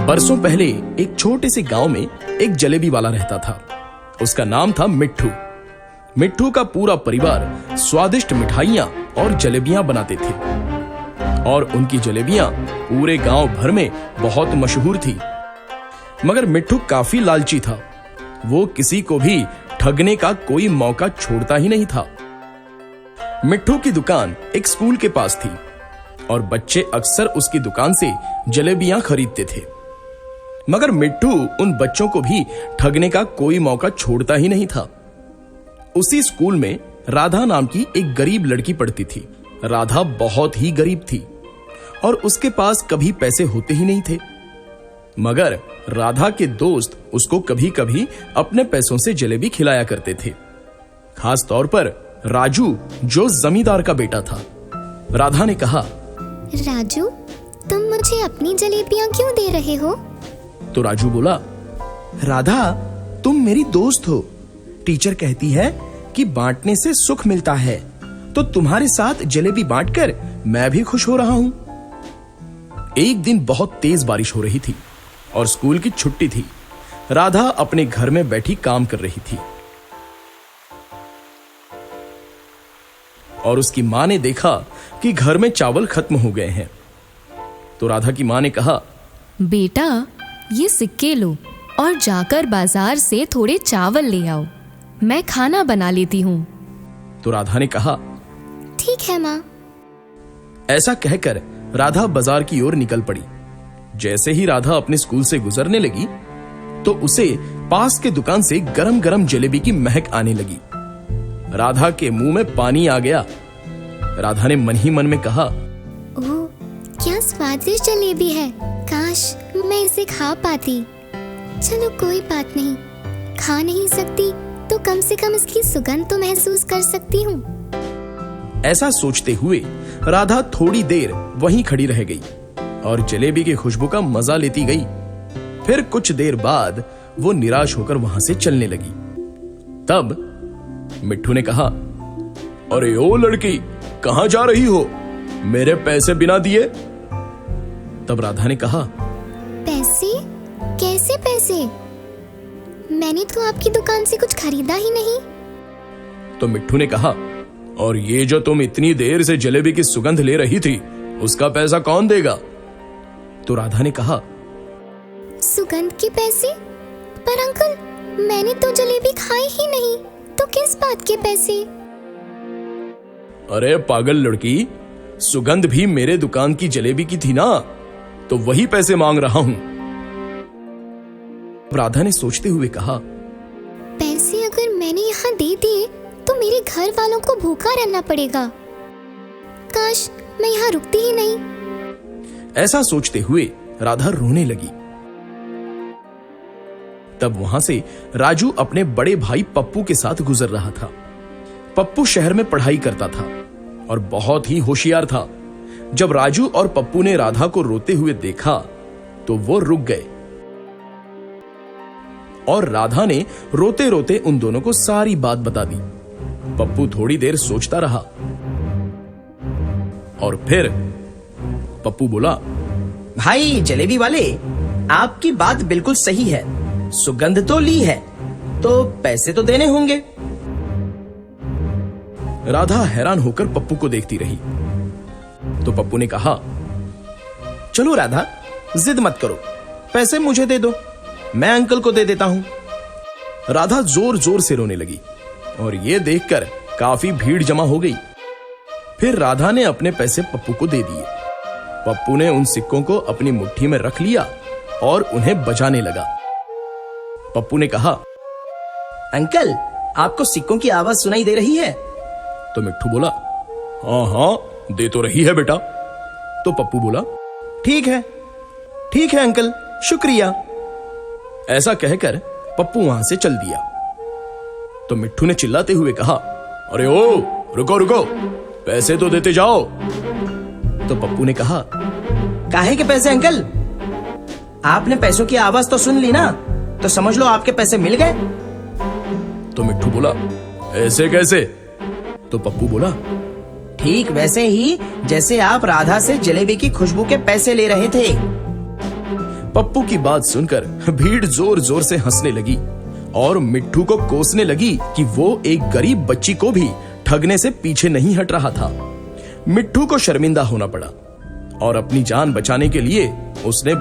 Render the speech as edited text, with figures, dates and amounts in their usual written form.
बरसों पहले एक छोटे से गांव में एक जलेबी वाला रहता था। उसका नाम था मिट्ठू। मिट्ठू का पूरा परिवार स्वादिष्ट मिठाइयां और जलेबियां बनाते थे और उनकी जलेबियां पूरे गांव भर में बहुत मशहूर थी। मगर मिट्ठू काफी लालची था। वो किसी को भी ठगने का कोई मौका छोड़ता ही नहीं था। मिट्ठू की दुकान एक स्कूल के पास थी और बच्चे अक्सर उसकी दुकान से जलेबियां खरीदते थे। मगर मिट्ठू उन बच्चों को भी ठगने का कोई मौका छोड़ता ही नहीं था। उसी स्कूल में राधा नाम की एक गरीब लड़की पढ़ती थी। राधा बहुत ही गरीब थी और उसके पास कभी पैसे होते ही नहीं थे। मगर राधा के दोस्त उसको कभी कभी अपने पैसों से जलेबी खिलाया करते थे, खास तौर पर राजू जो जमींदार का बेटा था। राधा ने कहा, राजू, तुम मुझे अपनी जलेबियां क्यों दे रहे हो? तो राजू बोला, राधा, तुम मेरी दोस्त हो। टीचर कहती है कि बांटने से सुख मिलता है, तो तुम्हारे साथ जलेबी बांटकर मैं भी खुश हो रहा हूं। एक दिन बहुत तेज बारिश हो रही थी और स्कूल की छुट्टी थी। राधा अपने घर में बैठी काम कर रही थी और उसकी मां ने देखा कि घर में चावल खत्म हो गए हैं। तो राधा की मां ने कहा, बेटा, ये सिक्के लो और जाकर बाजार से थोड़े चावल ले आओ। मैं खाना बना लेती हूँ। तो राधा ने कहा, ठीक है माँ। ऐसा कहकर राधा बाजार की ओर निकल पड़ी। जैसे ही राधा अपने स्कूल से गुजरने लगी तो उसे पास के दुकान से गरम गरम जलेबी की महक आने लगी। राधा के मुंह में पानी आ गया। राधा ने मन ही मन में कहा, ओह, क्या स्वादिष्ट जलेबी है। काश मैं इसे खा पाती। चलो कोई बात नहीं, खा नहीं सकती तो कम से कम इसकी सुगंध तो महसूस कर सकती हूँ। ऐसा सोचते हुए राधा थोड़ी देर वहीं खड़ी रह गई और जलेबी की खुशबू का मजा लेती गई। फिर कुछ देर बाद वो निराश होकर वहां से चलने लगी। तब मिट्ठू ने कहा, अरे ओ लड़की, कहां जा रही हो? मेरे पैसे बिना दिए? तब राधा ने कहा, पैसे? कैसे पैसे? मैंने तो आपकी दुकान से कुछ खरीदा ही नहीं। तो मिट्ठू ने कहा, और ये जो तुम इतनी देर से जलेबी की सुगंध ले रही थी, उसका पैसा कौन देगा? तो राधा ने कहा, सुगंध के पैसे? पर अंकल, मैंने तो जलेबी खाई ही नहीं, तो किस बात के पैसे? अरे पागल लड़की, सुगंध भी मेरे दुकान की जलेबी की थी ना, तो वही पैसे मांग रहा हूं। राधा ने सोचते हुए कहा, पैसे अगर मैंने यहाँ दे दिए तो मेरे घर वालों को भूखा रहना पड़ेगा। काश मैं यहाँ रुकती ही नहीं। ऐसा सोचते हुए राधा रोने लगी। तब वहां से राजू अपने बड़े भाई पप्पू के साथ गुजर रहा था। पप्पू शहर में पढ़ाई करता था और बहुत ही होशियार था। जब राजू और पप्पू ने राधा को रोते हुए देखा तो वो रुक गए और राधा ने रोते रोते उन दोनों को सारी बात बता दी। पप्पू थोड़ी देर सोचता रहा और फिर पप्पू बोला, भाई जलेबी वाले, आपकी बात बिल्कुल सही है। सुगंध तो ली है, तो पैसे तो देने होंगे। राधा हैरान होकर पप्पू को देखती रही। तो पप्पू ने कहा, चलो राधा, जिद मत करो, पैसे मुझे दे दो, मैं अंकल को दे देता हूं। राधा जोर जोर से रोने लगी और ये देखकर काफी भीड़ जमा हो गई। फिर राधा ने अपने पैसे पप्पू को दे दिए। पप्पू ने उन सिक्कों को अपनी मुट्ठी में रख लिया और उन्हें बजाने लगा। पप्पू ने कहा, अंकल, आपको सिक्कों की आवाज सुनाई दे रही है? तो मिट्ठू बोला, हाँ हाँ, दे तो रही है बेटा। तो पप्पू बोला, ठीक है अंकल, शुक्रिया। ऐसा कहकर पप्पू वहां से चल दिया। तो मिट्ठू ने चिल्लाते हुए कहा, अरे ओ, रुको रुको, पैसे तो देते जाओ। तो पप्पू ने कहा, काहे के पैसे अंकल? आपने पैसों की आवाज तो सुन ली ना, तो समझ लो आपके पैसे मिल गए। तो मिट्ठू बोला, ऐसे कैसे? तो पप्पू बोला, ठीक वैसे ही जैसे आप राधा से जलेबी की खुशबू के पैसे ले रहे थे। पप्पू की बात सुनकर भीड़ जोर जोर से हंसने लगी और मिट्ठू को कोसने लगी कि वो एक गरीब बच्ची को भी ठगने से पीछे नहीं हट रहा था। मिट्ठू को शर्मिंदा होना पड़ा और अपनी जान बचाने के लिए उसने